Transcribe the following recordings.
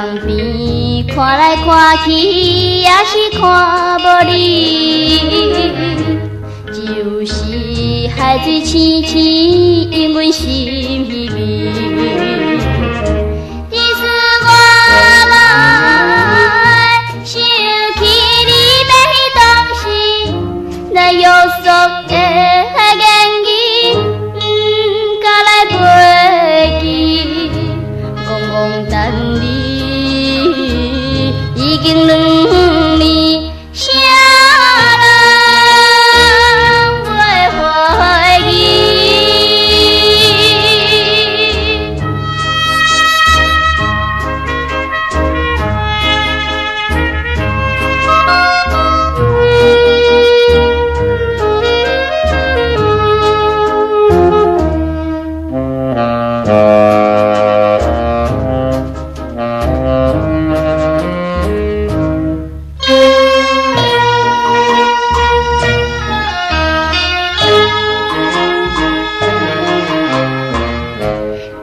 江边看来看去，也是看无你。就是海水清清，因阮心稀微。只是我来想起你要迄当时，那约束的言语，甲来袂记。戆戆等你，已经2年，啥人袂怀疑？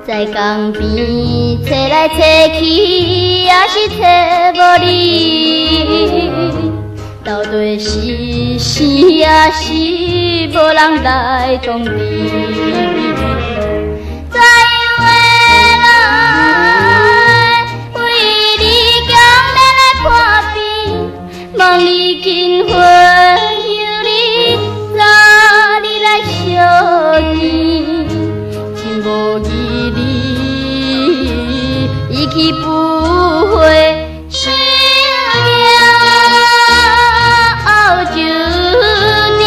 在江边找来找去，也是找无你。到底是生也是无人来通知。再回来，为你强要来破病，望你紧回有你，早日来相见。真无义理，一去不回，想要就你。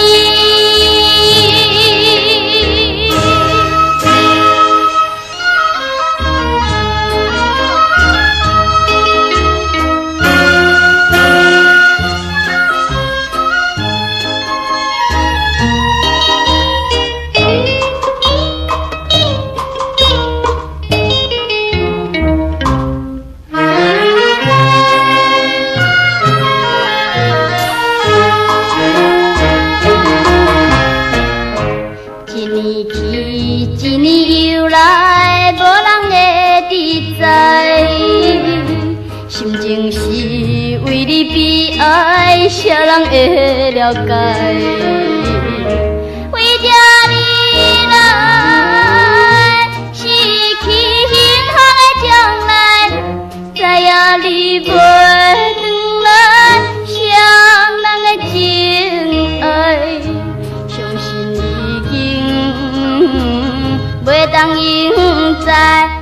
一年去，一年又来，无人会知知。心情是为你悲哀，谁人会了解？为着你来，失去幸福的将来，知影你袂转来，谁人的情爱？相信已经袂当永在。